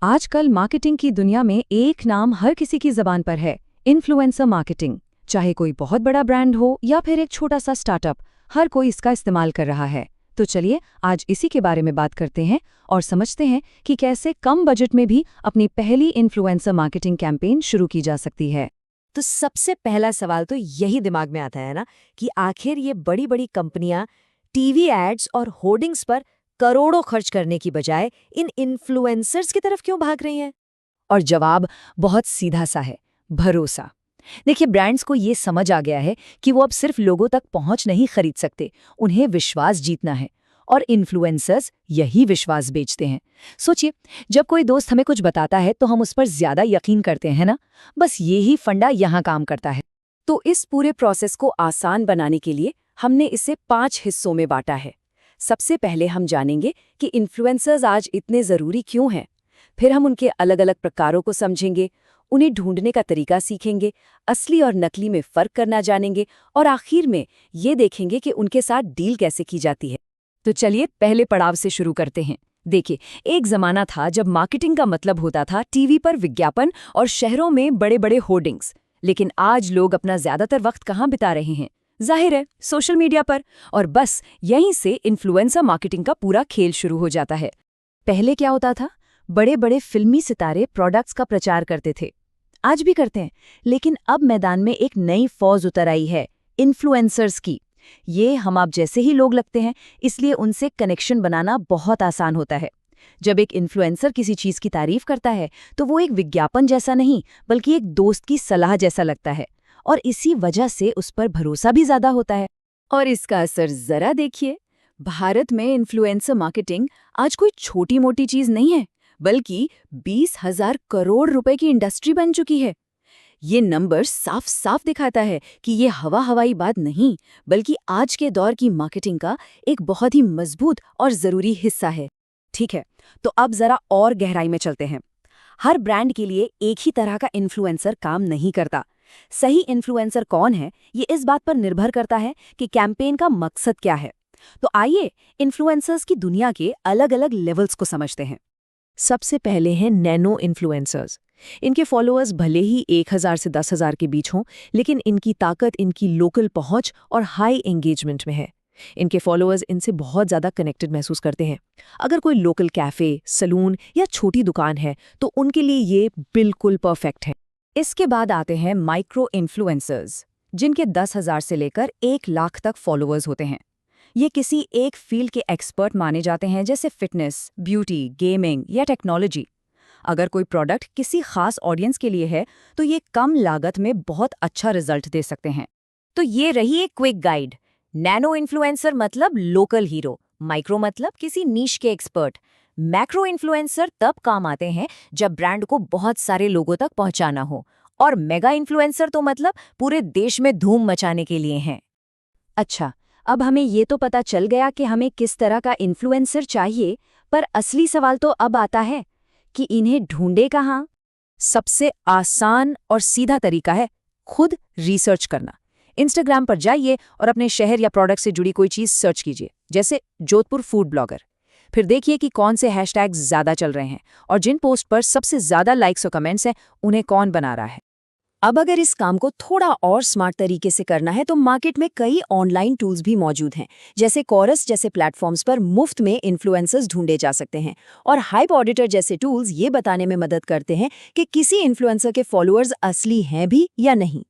आजकल मार्केटिंग की दुनिया में एक नाम हर किसी की जबान पर है, इन्फ्लुएंसर मार्केटिंग। चाहे कोई बहुत बड़ा ब्रांड हो या फिर एक छोटा सा स्टार्टअप, हर कोई इसका इस्तेमाल कर रहा है। तो चलिए आज इसी के बारे में बात करते हैं और समझते हैं कि कैसे कम बजट में भी अपनी पहली इन्फ्लुएंसर मार्केटिंग कैंपेन शुरू की जा सकती है। तो सबसे पहला सवाल तो यही दिमाग में आता है ना कि आखिर ये बड़ी बड़ी कंपनियां टीवी एड्स और होर्डिंग्स पर करोड़ों खर्च करने की बजाय इन इन्फ्लुएंसर्स की तरफ क्यों भाग रही हैं। और जवाब बहुत सीधा सा है, भरोसा। देखिए, ब्रांड्स को ये समझ आ गया है कि वो अब सिर्फ लोगों तक पहुंच नहीं खरीद सकते, उन्हें विश्वास जीतना है। और इन्फ्लुएंसर्स यही विश्वास बेचते हैं। सोचिए, जब कोई दोस्त हमें कुछ बताता है तो हम उस पर ज्यादा यकीन करते हैं ना। बस यही फंडा यहाँ काम करता है। तो इस पूरे प्रोसेस को आसान बनाने के लिए हमने इसे 5 हिस्सों में बांटा है। सबसे पहले हम जानेंगे कि इन्फ्लुएंसर्स आज इतने ज़रूरी क्यों हैं। फिर हम उनके अलग अलग प्रकारों को समझेंगे, उन्हें ढूंढने का तरीका सीखेंगे, असली और नकली में फ़र्क करना जानेंगे, और आखिर में ये देखेंगे कि उनके साथ डील कैसे की जाती है। तो चलिए पहले पड़ाव से शुरू करते हैं। देखिए, एक ज़माना था जब मार्केटिंग का मतलब होता था टीवी पर विज्ञापन और शहरों में बड़े बड़े होर्डिंग्स। लेकिन आज लोग अपना ज़्यादातर वक्त कहाँ बिता रहे हैं? जाहिर है, सोशल मीडिया पर। और बस यहीं से इन्फ्लुएंसर मार्केटिंग का पूरा खेल शुरू हो जाता है। पहले क्या होता था? बड़े बड़े फिल्मी सितारे प्रोडक्ट्स का प्रचार करते थे। आज भी करते हैं, लेकिन अब मैदान में एक नई फौज उतर आई है, इन्फ्लुएंसर्स की। ये हम आप जैसे ही लोग लगते हैं, इसलिए उनसे कनेक्शन बनाना बहुत आसान होता है। जब एक इन्फ्लुएंसर किसी चीज़ की तारीफ करता है तो वो एक विज्ञापन जैसा नहीं, बल्कि एक दोस्त की सलाह जैसा लगता है। और इसी वजह से उस पर भरोसा भी ज़्यादा होता है। और इसका असर ज़रा देखिए। भारत में इन्फ्लुएंसर मार्केटिंग आज कोई छोटी मोटी चीज़ नहीं है, बल्कि 20,000 करोड़ रुपए की इंडस्ट्री बन चुकी है। ये नंबर साफ साफ दिखाता है कि ये हवाई बात नहीं, बल्कि आज के दौर की मार्केटिंग का एक बहुत ही मजबूत और ज़रूरी हिस्सा है। ठीक है, तो अब ज़रा और गहराई में चलते हैं। हर ब्रांड के लिए एक ही तरह का इन्फ्लुएंसर काम नहीं करता। सही इन्फ्लुएंसर कौन है, ये इस बात पर निर्भर करता है कि कैंपेन का मकसद क्या है। तो आइए इन्फ्लुएंसर्स की दुनिया के अलग अलग लेवल्स को समझते हैं। सबसे पहले हैं नैनो इन्फ्लुएंसर्स। इनके फॉलोअर्स भले ही 1,000 से 10,000 के बीच हों, लेकिन इनकी ताकत इनकी लोकल पहुंच और हाई एंगेजमेंट में है। इनके फॉलोअर्स इनसे बहुत ज़्यादा कनेक्टेड महसूस करते हैं। अगर कोई लोकल कैफ़े, सलून या छोटी दुकान है तो उनके लिए ये बिल्कुल परफेक्ट है। इसके बाद आते हैं माइक्रो इन्फ्लुएंसर्स, जिनके 10,000 से लेकर 1 लाख तक फॉलोअर्स होते हैं। ये किसी एक फील्ड के एक्सपर्ट माने जाते हैं, जैसे फिटनेस, ब्यूटी, गेमिंग या टेक्नोलॉजी। अगर कोई प्रोडक्ट किसी खास ऑडियंस के लिए है तो ये कम लागत में बहुत अच्छा रिजल्ट दे सकते हैं। तो ये रही एक क्विक गाइड। नैनो इन्फ्लुएंसर मतलब लोकल हीरो, माइक्रो मतलब किसी नीश के एक्सपर्ट, मैक्रो इन्फ्लुएंसर तब काम आते हैं जब ब्रांड को बहुत सारे लोगों तक पहुंचाना हो, और मेगा इन्फ्लुएंसर तो मतलब पूरे देश में धूम मचाने के लिए हैं। अच्छा, अब हमें ये तो पता चल गया कि हमें किस तरह का इन्फ्लुएंसर चाहिए, पर असली सवाल तो अब आता है कि इन्हें ढूंढे कहाँ। सबसे आसान और सीधा तरीका है खुद रिसर्च करना। इंस्टाग्राम पर जाइए और अपने शहर या प्रोडक्ट से जुड़ी कोई चीज़ सर्च कीजिए, जैसे जोधपुर फूड ब्लॉगर। फिर देखिए कि कौन से हैशटैग्स ज़्यादा चल रहे हैं और जिन पोस्ट पर सबसे ज़्यादा लाइक्स और कमेंट्स हैं उन्हें कौन बना रहा है। अब अगर इस काम को थोड़ा और स्मार्ट तरीके से करना है तो मार्केट में कई ऑनलाइन टूल्स भी मौजूद हैं, जैसे कोरस जैसे प्लेटफॉर्म्स पर मुफ्त में इन्फ्लुएंसर्स ढूंढे जा सकते हैं। और हाइप ऑडिटर जैसे टूल्स ये बताने में मदद करते हैं कि किसी इन्फ्लुएंसर के फॉलोअर्स असली हैं भी या नहीं।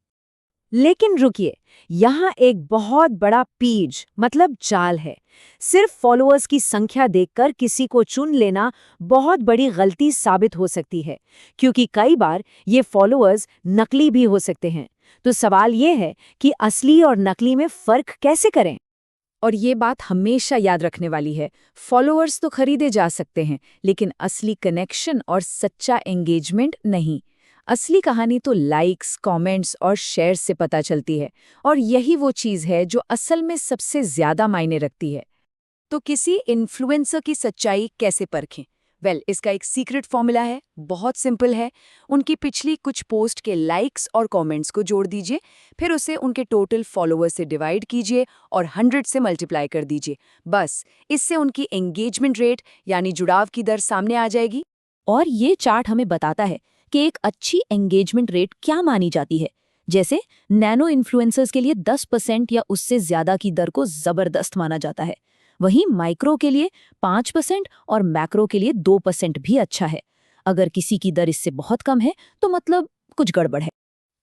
लेकिन रुकिए, यहाँ एक बहुत बड़ा पीज मतलब जाल है। सिर्फ फॉलोअर्स की संख्या देखकर किसी को चुन लेना बहुत बड़ी गलती साबित हो सकती है, क्योंकि कई बार ये फॉलोअर्स नकली भी हो सकते हैं। तो सवाल ये है कि असली और नकली में फर्क कैसे करें। और ये बात हमेशा याद रखने वाली है, फॉलोअर्स तो खरीदे जा सकते हैं, लेकिन असली कनेक्शन और सच्चा एंगेजमेंट नहीं। असली कहानी तो लाइक्स, कमेंट्स और शेयर्स से पता चलती है, और यही वो चीज़ है जो असल में सबसे ज़्यादा मायने रखती है। तो किसी इन्फ्लुएंसर की सच्चाई कैसे परखें? इसका एक सीक्रेट फॉर्मूला है, बहुत सिंपल है। उनकी पिछली कुछ पोस्ट के लाइक्स और कमेंट्स को जोड़ दीजिए, फिर उसे उनके टोटल फॉलोअर्स से डिवाइड कीजिए और 100 से मल्टीप्लाई कर दीजिए। बस इससे उनकी एंगेजमेंट रेट यानी जुड़ाव की दर सामने आ जाएगी। और ये चार्ट हमें बताता है कि एक अच्छी एंगेजमेंट रेट क्या मानी जाती है। जैसे नैनो इन्फ्लुएंसर्स के लिए 10% या उससे ज्यादा की दर को जबरदस्त माना जाता है। वहीं माइक्रो के लिए 5% और मैक्रो के लिए 2% भी अच्छा है। अगर किसी की दर इससे बहुत कम है तो मतलब कुछ गड़बड़ है।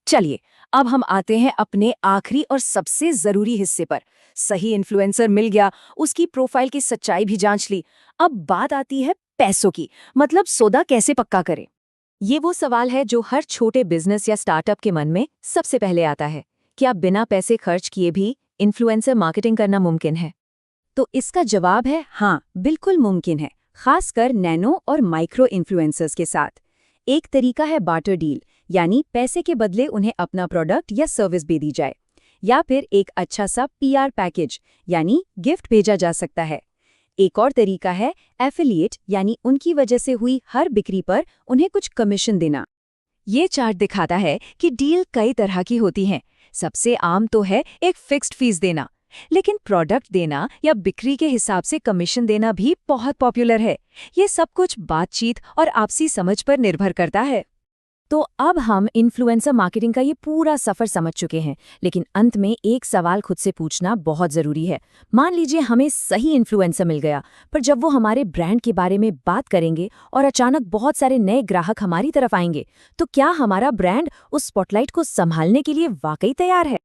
चलिए, अब हम आते हैं अपने आखिरी और सबसे जरूरी हिस्से पर। सही इन्फ्लुएंसर मिल गया, उसकी प्रोफाइल की सच्चाई भी जांच ली। अब बात आती है पैसों की, मतलब सौदा कैसे पक्का करें। ये वो सवाल है जो हर छोटे बिजनेस या स्टार्टअप के मन में सबसे पहले आता है। क्या बिना पैसे खर्च किए भी इन्फ्लुएंसर मार्केटिंग करना मुमकिन है? तो इसका जवाब है हाँ, बिल्कुल मुमकिन है, खासकर नैनो और माइक्रो इन्फ्लुएंसर्स के साथ। एक तरीका है बार्टर डील, यानी पैसे के बदले उन्हें अपना प्रोडक्ट या सर्विस दे दी जाए, या फिर एक अच्छा सा पीआर पैकेज यानी गिफ्ट भेजा जा सकता है। एक और तरीका है एफिलिएट, यानी उनकी वजह से हुई हर बिक्री पर उन्हें कुछ कमीशन देना। ये चार्ट दिखाता है कि डील कई तरह की होती हैं। सबसे आम तो है एक फिक्स्ड फीस देना, लेकिन प्रोडक्ट देना या बिक्री के हिसाब से कमीशन देना भी बहुत पॉपुलर है। ये सब कुछ बातचीत और आपसी समझ पर निर्भर करता है। तो अब हम इन्फ्लुएंसर मार्केटिंग का ये पूरा सफर समझ चुके हैं, लेकिन अंत में एक सवाल खुद से पूछना बहुत जरूरी है। मान लीजिए हमें सही इन्फ्लुएंसर मिल गया, पर जब वो हमारे ब्रांड के बारे में बात करेंगे और अचानक बहुत सारे नए ग्राहक हमारी तरफ आएंगे, तो क्या हमारा ब्रांड उस स्पॉटलाइट को संभालने के लिए वाकई तैयार है?